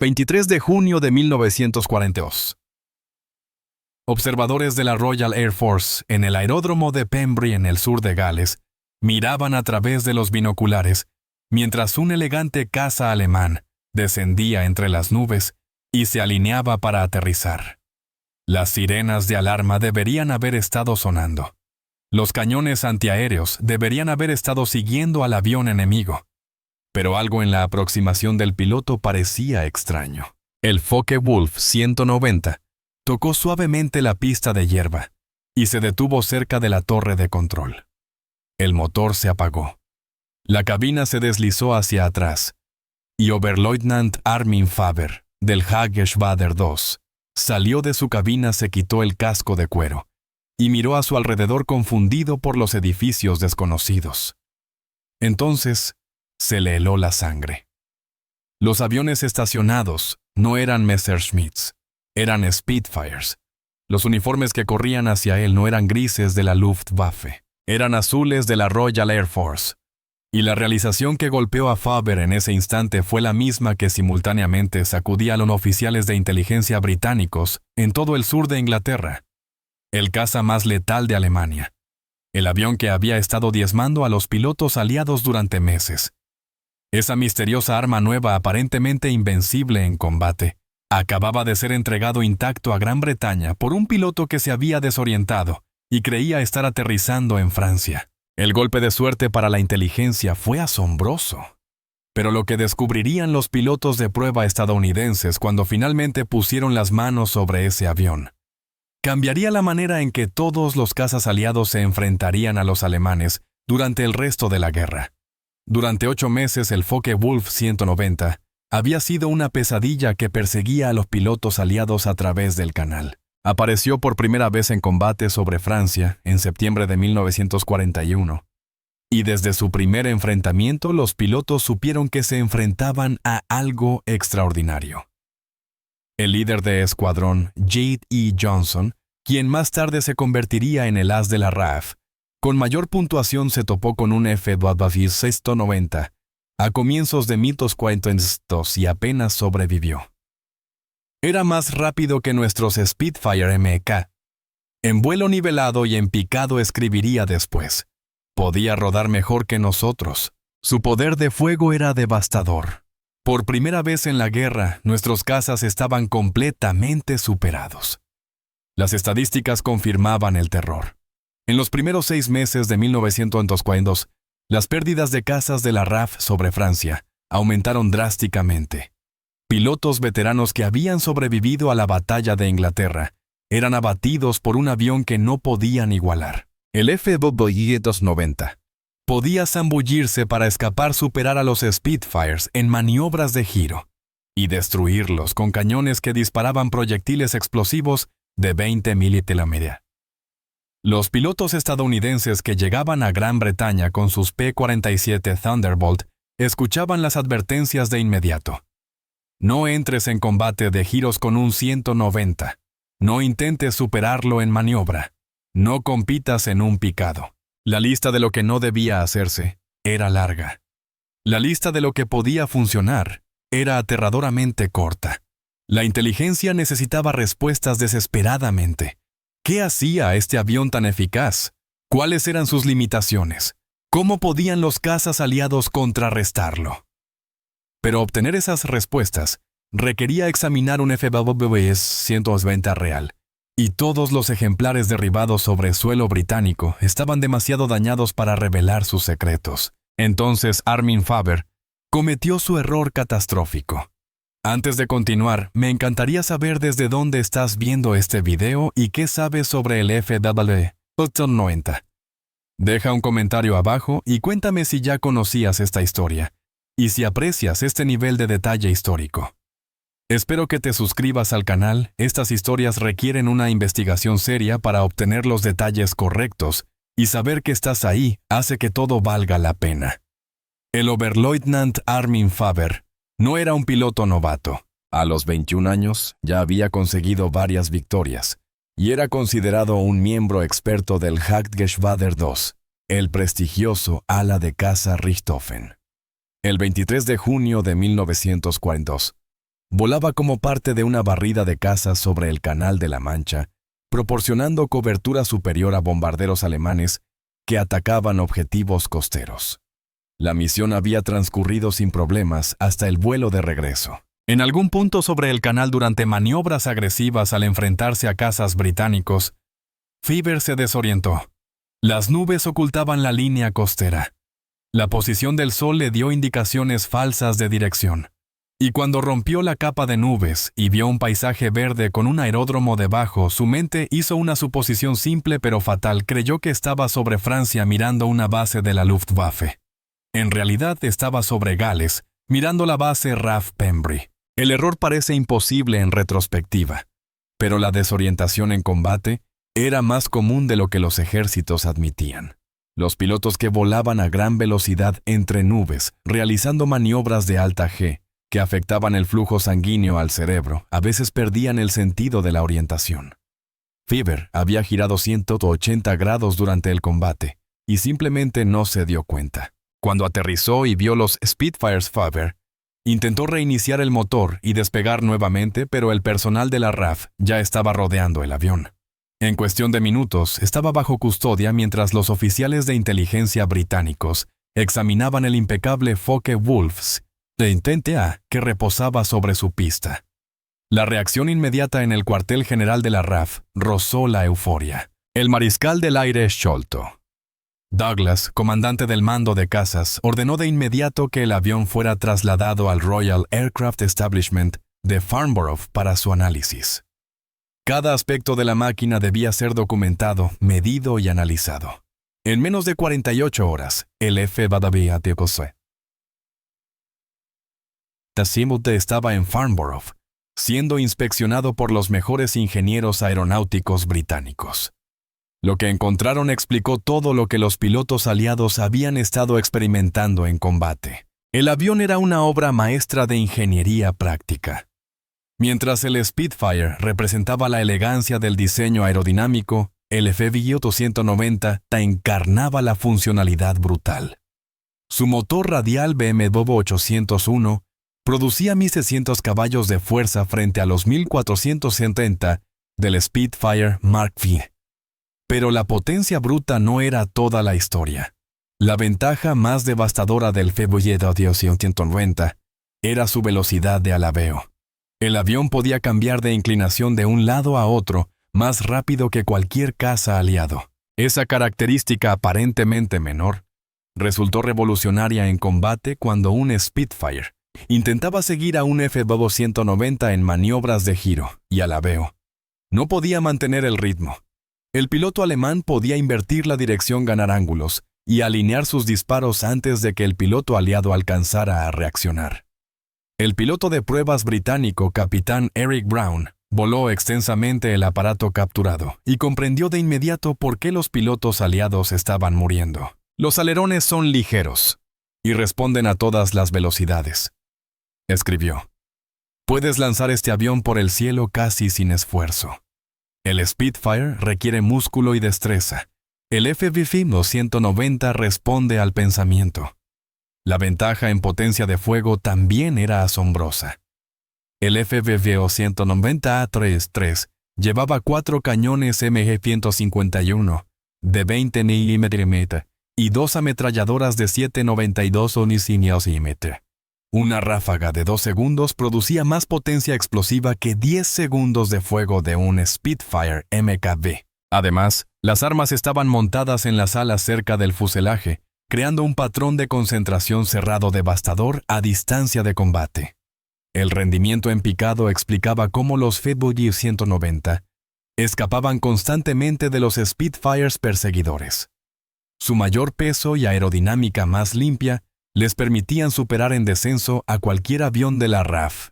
23 de junio de 1942. Observadores de la Royal Air Force en el aeródromo de Pembrey en el sur de Gales miraban a través de los binoculares mientras un elegante caza alemán descendía entre las nubes y se alineaba para aterrizar. Las sirenas de alarma deberían haber estado sonando. Los cañones antiaéreos deberían haber estado siguiendo al avión enemigo. Pero algo en la aproximación del piloto parecía extraño. El Focke-Wulf 190 tocó suavemente la pista de hierba y se detuvo cerca de la torre de control. El motor se apagó. La cabina se deslizó hacia atrás y Oberleutnant Armin Faber, del Hageschwader II, salió de su cabina, se quitó el casco de cuero y miró a su alrededor confundido por los edificios desconocidos. Entonces, se le heló la sangre. Los aviones estacionados no eran Messerschmitts, eran Spitfires. Los uniformes que corrían hacia él no eran grises de la Luftwaffe, eran azules de la Royal Air Force. Y la realización que golpeó a Faber en ese instante fue la misma que simultáneamente sacudía a los oficiales de inteligencia británicos en todo el sur de Inglaterra. El caza más letal de Alemania. El avión que había estado diezmando a los pilotos aliados durante meses. Esa misteriosa arma nueva, aparentemente invencible en combate, acababa de ser entregado intacto a Gran Bretaña por un piloto que se había desorientado y creía estar aterrizando en Francia. El golpe de suerte para la inteligencia fue asombroso. Pero lo que descubrirían los pilotos de prueba estadounidenses cuando finalmente pusieron las manos sobre ese avión cambiaría la manera en que todos los cazas aliados se enfrentarían a los alemanes durante el resto de la guerra. Durante 8 meses el Focke-Wulf 190 había sido una pesadilla que perseguía a los pilotos aliados a través del canal. Apareció por primera vez en combate sobre Francia en septiembre de 1941. Y desde su primer enfrentamiento los pilotos supieron que se enfrentaban a algo extraordinario. El líder de escuadrón, J. E. Johnson, quien más tarde se convertiría en el as de la RAF, con mayor puntuación se topó con un F-22 690 a comienzos de 1942 y apenas sobrevivió. Era más rápido que nuestros Spitfire MK. En vuelo nivelado y en picado escribiría después. Podía rodar mejor que nosotros. Su poder de fuego era devastador. Por primera vez en la guerra, nuestros cazas estaban completamente superados. Las estadísticas confirmaban el terror. En los primeros 6 meses de 1942, las pérdidas de cazas de la RAF sobre Francia aumentaron drásticamente. Pilotos veteranos que habían sobrevivido a la batalla de Inglaterra eran abatidos por un avión que no podían igualar. El F-290 podía zambullirse para escapar, superar a los Spitfires en maniobras de giro y destruirlos con cañones que disparaban proyectiles explosivos de 20 milímetros. Los pilotos estadounidenses que llegaban a Gran Bretaña con sus P-47 Thunderbolt escuchaban las advertencias de inmediato. No entres en combate de giros con un 190. No intentes superarlo en maniobra. No compitas en un picado. La lista de lo que no debía hacerse era larga. La lista de lo que podía funcionar era aterradoramente corta. La inteligencia necesitaba respuestas desesperadamente. ¿Qué hacía este avión tan eficaz? ¿Cuáles eran sus limitaciones? ¿Cómo podían los cazas aliados contrarrestarlo? Pero obtener esas respuestas requería examinar un F-22 190 real. Y todos los ejemplares derribados sobre suelo británico estaban demasiado dañados para revelar sus secretos. Entonces Armin Faber cometió su error catastrófico. Antes de continuar, me encantaría saber desde dónde estás viendo este video y qué sabes sobre el F-190. Deja un comentario abajo y cuéntame si ya conocías esta historia y si aprecias este nivel de detalle histórico. Espero que te suscribas al canal. Estas historias requieren una investigación seria para obtener los detalles correctos y saber que estás ahí hace que todo valga la pena. El Oberleutnant Armin Faber no era un piloto novato. A los 21 años ya había conseguido varias victorias y era considerado un miembro experto del Hageschwader II, el prestigioso ala de caza Richthofen. El 23 de junio de 1942, Volaba como parte de una barrida de caza sobre el Canal de la Mancha, proporcionando cobertura superior a bombarderos alemanes que atacaban objetivos costeros. La misión había transcurrido sin problemas hasta el vuelo de regreso. En algún punto sobre el canal durante maniobras agresivas al enfrentarse a cazas británicos, Fiver se desorientó. Las nubes ocultaban la línea costera. La posición del sol le dio indicaciones falsas de dirección. Y cuando rompió la capa de nubes y vio un paisaje verde con un aeródromo debajo, su mente hizo una suposición simple pero fatal. Creyó que estaba sobre Francia mirando una base de la Luftwaffe. En realidad estaba sobre Gales, mirando la base RAF Pembry. El error parece imposible en retrospectiva, pero la desorientación en combate era más común de lo que los ejércitos admitían. Los pilotos que volaban a gran velocidad entre nubes, realizando maniobras de alta G, que afectaban el flujo sanguíneo al cerebro, a veces perdían el sentido de la orientación. Fiver había girado 180 grados durante el combate y simplemente no se dio cuenta. Cuando aterrizó y vio los Spitfires, Fiver intentó reiniciar el motor y despegar nuevamente, pero el personal de la RAF ya estaba rodeando el avión. En cuestión de minutos, estaba bajo custodia mientras los oficiales de inteligencia británicos examinaban el impecable Focke-Wulfs de Intente-A que reposaba sobre su pista. La reacción inmediata en el cuartel general de la RAF rozó la euforia. El mariscal del aire Sholto, Douglas, comandante del mando de cazas, ordenó de inmediato que el avión fuera trasladado al Royal Aircraft Establishment de Farnborough para su análisis. Cada aspecto de la máquina debía ser documentado, medido y analizado. En menos de 48 horas, el F-22 estaba en Farnborough, siendo inspeccionado por los mejores ingenieros aeronáuticos británicos. Lo que encontraron explicó todo lo que los pilotos aliados habían estado experimentando en combate. El avión era una obra maestra de ingeniería práctica. Mientras el Spitfire representaba la elegancia del diseño aerodinámico, el F-290 encarnaba la funcionalidad brutal. Su motor radial BMW 801 producía 1.600 caballos de fuerza frente a los 1.470 del Spitfire Mark V. Pero la potencia bruta no era toda la historia. La ventaja más devastadora del F-290 era su velocidad de alabeo. El avión podía cambiar de inclinación de un lado a otro más rápido que cualquier caza aliado. Esa característica aparentemente menor resultó revolucionaria en combate cuando un Spitfire intentaba seguir a un F-290 en maniobras de giro y alabeo. No podía mantener el ritmo. El piloto alemán podía invertir la dirección, ganar ángulos y alinear sus disparos antes de que el piloto aliado alcanzara a reaccionar. El piloto de pruebas británico, capitán Eric Brown, voló extensamente el aparato capturado y comprendió de inmediato por qué los pilotos aliados estaban muriendo. Los alerones son ligeros y responden a todas las velocidades, escribió. Puedes lanzar este avión por el cielo casi sin esfuerzo. El Spitfire requiere músculo y destreza. El F-290 responde al pensamiento. La ventaja en potencia de fuego también era asombrosa. El F-290A-3 llevaba 4 cañones MG-151 de 20 mm y 2 ametralladoras de 7,92 mm. Una ráfaga de 2 segundos producía más potencia explosiva que 10 segundos de fuego de un Spitfire MKB. Además, las armas estaban montadas en las alas cerca del fuselaje, creando un patrón de concentración cerrado devastador a distancia de combate. El rendimiento en picado explicaba cómo los F-190 escapaban constantemente de los Spitfires perseguidores. Su mayor peso y aerodinámica más limpia les permitían superar en descenso a cualquier avión de la RAF.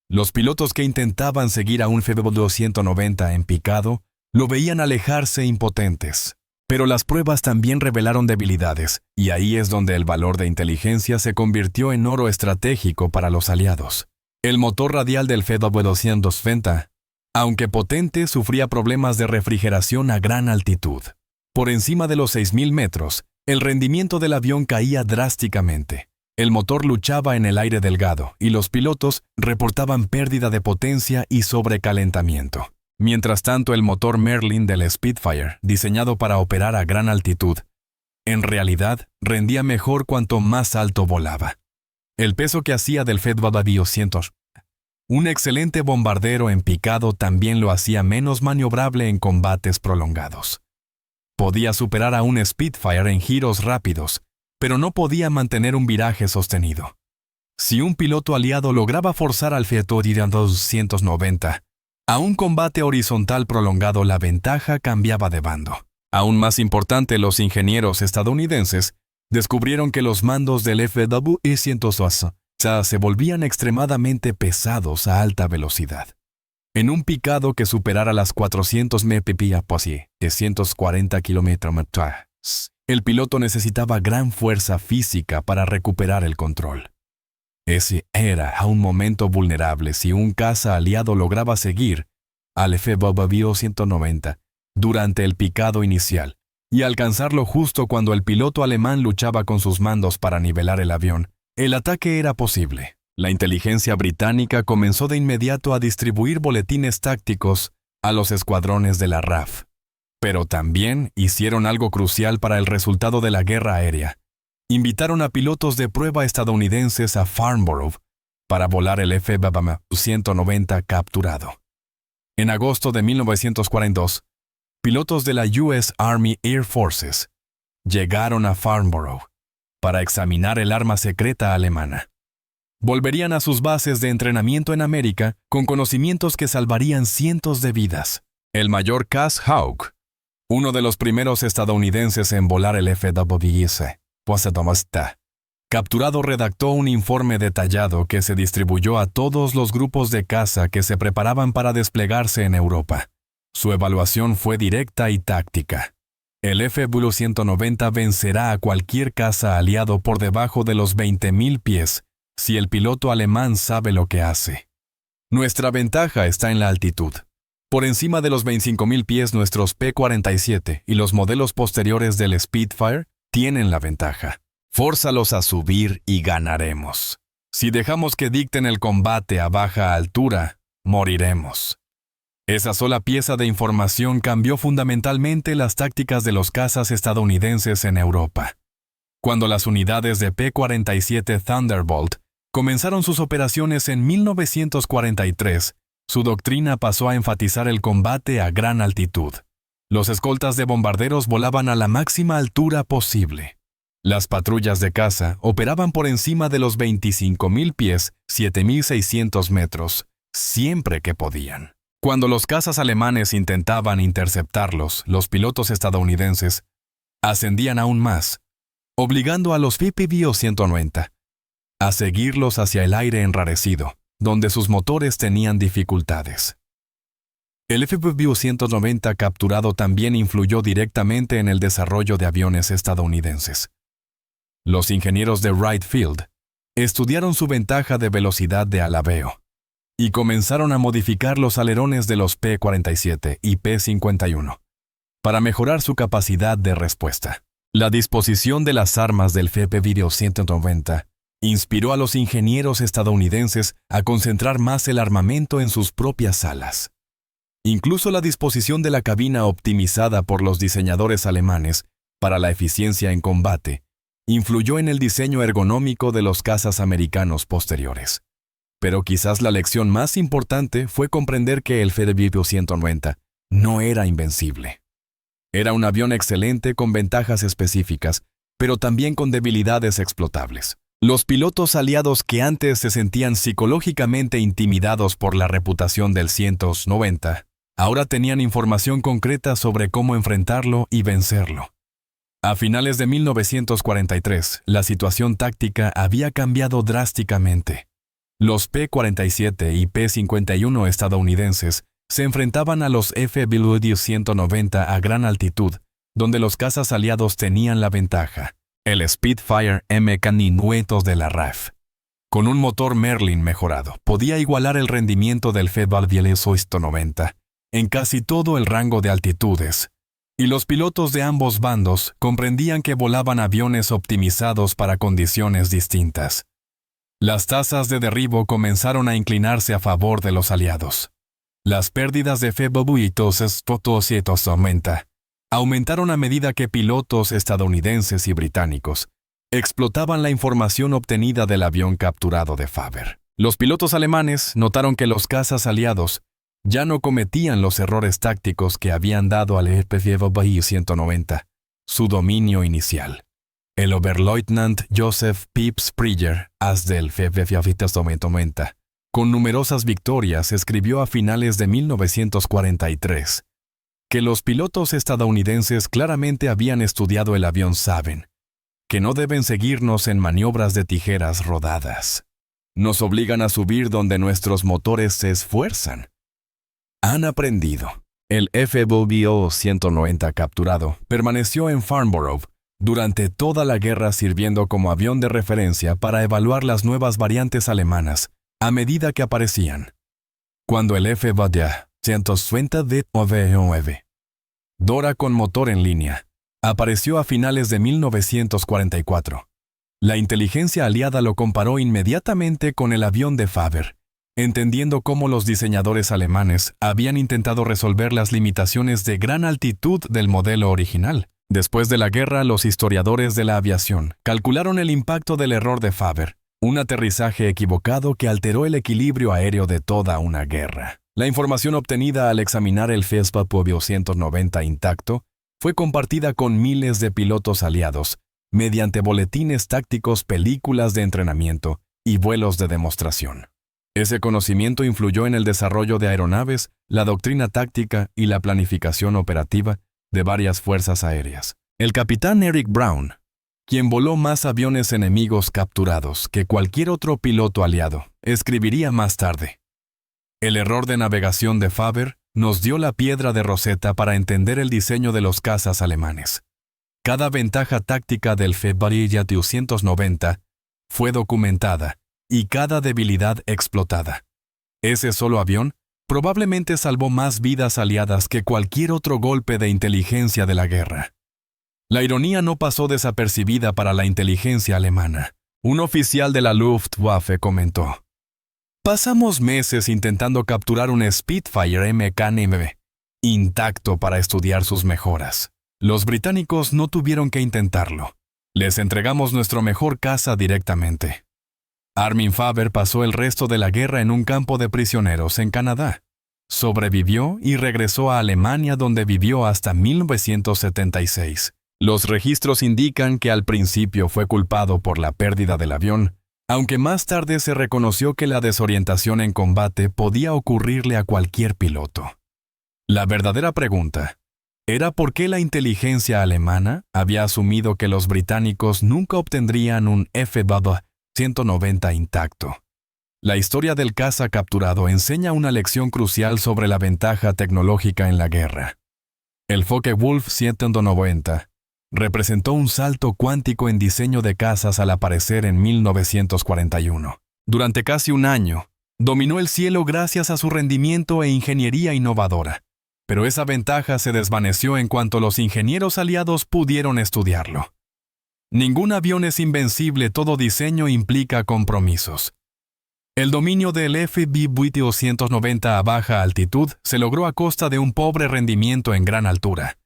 Los pilotos que intentaban seguir a un F-290 en picado lo veían alejarse impotentes. Pero las pruebas también revelaron debilidades, y ahí es donde el valor de inteligencia se convirtió en oro estratégico para los aliados. El motor radial del F-290, aunque potente, sufría problemas de refrigeración a gran altitud. Por encima de los 6.000 metros, el rendimiento del avión caía drásticamente, El motor luchaba en el aire delgado y los pilotos reportaban pérdida de potencia y sobrecalentamiento. Mientras tanto, el motor Merlin del Spitfire, diseñado para operar a gran altitud, en realidad rendía mejor cuanto más alto volaba. El peso que hacía del FW-100, un excelente bombardero en picado, también lo hacía menos maniobrable en combates prolongados. Podía superar a un Spitfire en giros rápidos, pero no podía mantener un viraje sostenido. Si un piloto aliado lograba forzar al FW-290 a un combate horizontal prolongado, la ventaja cambiaba de bando. Aún más importante, los ingenieros estadounidenses descubrieron que los mandos del FW-100 se volvían extremadamente pesados a alta velocidad. En un picado que superara las 400 mph, 140 km/h, el piloto necesitaba gran fuerza física para recuperar el control. Ese era un momento vulnerable si un caza aliado lograba seguir al FW-190 durante el picado inicial y alcanzarlo justo cuando el piloto alemán luchaba con sus mandos para nivelar el avión. El ataque era posible. La inteligencia británica comenzó de inmediato a distribuir boletines tácticos a los escuadrones de la RAF. Pero también hicieron algo crucial para el resultado de la guerra aérea. Invitaron a pilotos de prueba estadounidenses a Farnborough para volar el FW-190 capturado. En agosto de 1942, pilotos de la US Army Air Forces llegaron a Farnborough para examinar el arma secreta alemana. Volverían a sus bases de entrenamiento en América con conocimientos que salvarían cientos de vidas. El mayor Cass Hawk, uno de los primeros estadounidenses en volar el FW-190, capturado, redactó un informe detallado que se distribuyó a todos los grupos de caza que se preparaban para desplegarse en Europa. Su evaluación fue directa y táctica. El FW-190 vencerá a cualquier caza aliado por debajo de los 20.000 pies si el piloto alemán sabe lo que hace. Nuestra ventaja está en la altitud. Por encima de los 25.000 pies, nuestros P-47 y los modelos posteriores del Spitfire tienen la ventaja. Fórzalos a subir y ganaremos. Si dejamos que dicten el combate a baja altura, moriremos. Esa sola pieza de información cambió fundamentalmente las tácticas de los cazas estadounidenses en Europa. Cuando las unidades de P-47 Thunderbolt comenzaron sus operaciones en 1943, su doctrina pasó a enfatizar el combate a gran altitud. Los escoltas de bombarderos volaban a la máxima altura posible. Las patrullas de caza operaban por encima de los 25.000 pies, 7.600 metros, siempre que podían. Cuando los cazas alemanes intentaban interceptarlos, los pilotos estadounidenses ascendían aún más, obligando a los FW-190 a seguirlos hacia el aire enrarecido, donde sus motores tenían dificultades. El FW-190 capturado también influyó directamente en el desarrollo de aviones estadounidenses. Los ingenieros de Wright Field estudiaron su ventaja de velocidad de alabeo y comenzaron a modificar los alerones de los P-47 y P-51 para mejorar su capacidad de respuesta. La disposición de las armas del FW-190 inspiró a los ingenieros estadounidenses a concentrar más el armamento en sus propias alas. Incluso la disposición de la cabina optimizada por los diseñadores alemanes para la eficiencia en combate influyó en el diseño ergonómico de los cazas americanos posteriores. Pero quizás la lección más importante fue comprender que el FW-190 no era invencible. Era un avión excelente con ventajas específicas, pero también con debilidades explotables. Los pilotos aliados que antes se sentían psicológicamente intimidados por la reputación del 190, ahora tenían información concreta sobre cómo enfrentarlo y vencerlo. A finales de 1943, la situación táctica había cambiado drásticamente. Los P-47 y P-51 estadounidenses se enfrentaban a los FW-190 a gran altitud, donde los cazas aliados tenían la ventaja. El Spitfire M-9 de la RAF, con un motor Merlin mejorado, podía igualar el rendimiento del FW-190 en casi todo el rango de altitudes, y los pilotos de ambos bandos comprendían que volaban aviones optimizados para condiciones distintas. Las tasas de derribo comenzaron a inclinarse a favor de los aliados. Las pérdidas de F-22 aumentaron a medida que pilotos estadounidenses y británicos explotaban la información obtenida del avión capturado de Faber. Los pilotos alemanes notaron que los cazas aliados ya no cometían los errores tácticos que habían dado al F-190 su dominio inicial. El Oberleutnant Joseph Pip Sprenger, as del F-190, con numerosas victorias, escribió a finales de 1943 que los pilotos estadounidenses claramente habían estudiado el avión Saben, que no deben seguirnos en maniobras de tijeras rodadas. Nos obligan a subir donde nuestros motores se esfuerzan. Han aprendido. El F-190 capturado permaneció en Farnborough durante toda la guerra sirviendo como avión de referencia para evaluar las nuevas variantes alemanas a medida que aparecían. Cuando el F-120D Dora con motor en línea apareció a finales de 1944. La inteligencia aliada lo comparó inmediatamente con el avión de Faber, entendiendo cómo los diseñadores alemanes habían intentado resolver las limitaciones de gran altitud del modelo original. Después de la guerra, los historiadores de la aviación calcularon el impacto del error de Faber, un aterrizaje equivocado que alteró el equilibrio aéreo de toda una guerra. La información obtenida al examinar el F-190 intacto fue compartida con miles de pilotos aliados mediante boletines tácticos, películas de entrenamiento y vuelos de demostración. Ese conocimiento influyó en el desarrollo de aeronaves, la doctrina táctica y la planificación operativa de varias fuerzas aéreas. El capitán Eric Brown, quien voló más aviones enemigos capturados que cualquier otro piloto aliado, escribiría más tarde: el error de navegación de Faber nos dio la piedra de Rosetta para entender el diseño de los cazas alemanes. Cada ventaja táctica del F-190 fue documentada y cada debilidad explotada. Ese solo avión probablemente salvó más vidas aliadas que cualquier otro golpe de inteligencia de la guerra. La ironía no pasó desapercibida para la inteligencia alemana. Un oficial de la Luftwaffe comentó: pasamos meses intentando capturar un Spitfire MKNV intacto para estudiar sus mejoras. Los británicos no tuvieron que intentarlo. Les entregamos nuestro mejor caza directamente. Armin Faber pasó el resto de la guerra en un campo de prisioneros en Canadá. Sobrevivió y regresó a Alemania, donde vivió hasta 1976. Los registros indican que al principio fue culpado por la pérdida del avión, aunque más tarde se reconoció que la desorientación en combate podía ocurrirle a cualquier piloto. La verdadera pregunta era por qué la inteligencia alemana había asumido que los británicos nunca obtendrían un F-190 intacto. La historia del caza capturado enseña una lección crucial sobre la ventaja tecnológica en la guerra. El Focke-Wulf 190 representó un salto cuántico en diseño de cazas al aparecer en 1941. Durante casi un año, dominó el cielo gracias a su rendimiento e ingeniería innovadora, pero esa ventaja se desvaneció en cuanto los ingenieros aliados pudieron estudiarlo. Ningún avión es invencible, todo diseño implica compromisos. El dominio del F-190 a baja altitud se logró a costa de un pobre rendimiento en gran altura.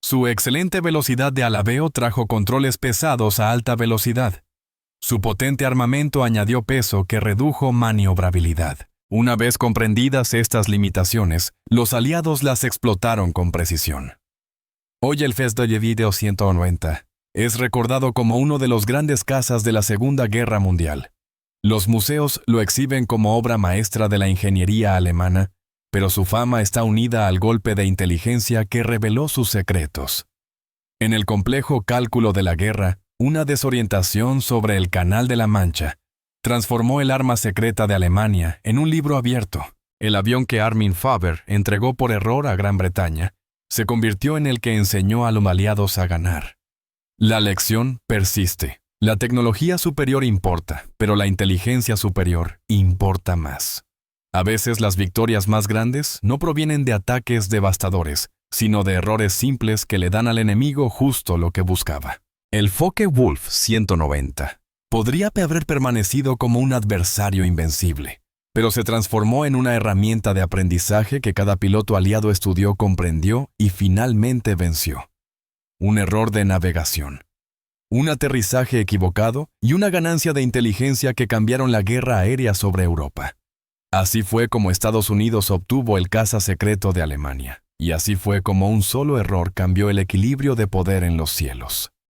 Su excelente velocidad de alabeo trajo controles pesados a alta velocidad. Su potente armamento añadió peso que redujo maniobrabilidad. Una vez comprendidas estas limitaciones, los aliados las explotaron con precisión. Hoy el F-190 es recordado como uno de los grandes cazas de la Segunda Guerra Mundial. Los museos lo exhiben como obra maestra de la ingeniería alemana, pero su fama está unida al golpe de inteligencia que reveló sus secretos. En el complejo cálculo de la guerra, una desorientación sobre el Canal de la Mancha transformó el arma secreta de Alemania en un libro abierto. El avión que Armin Faber entregó por error a Gran Bretaña se convirtió en el que enseñó a los aliados a ganar. La lección persiste. La tecnología superior importa, pero la inteligencia superior importa más. A veces las victorias más grandes no provienen de ataques devastadores, sino de errores simples que le dan al enemigo justo lo que buscaba. El Focke-Wulf 190 podría haber permanecido como un adversario invencible, pero se transformó en una herramienta de aprendizaje que cada piloto aliado estudió, comprendió y finalmente venció. Un error de navegación, un aterrizaje equivocado y una ganancia de inteligencia que cambiaron la guerra aérea sobre Europa. Así fue como Estados Unidos obtuvo el caza secreto de Alemania, y así fue como un solo error cambió el equilibrio de poder en los cielos.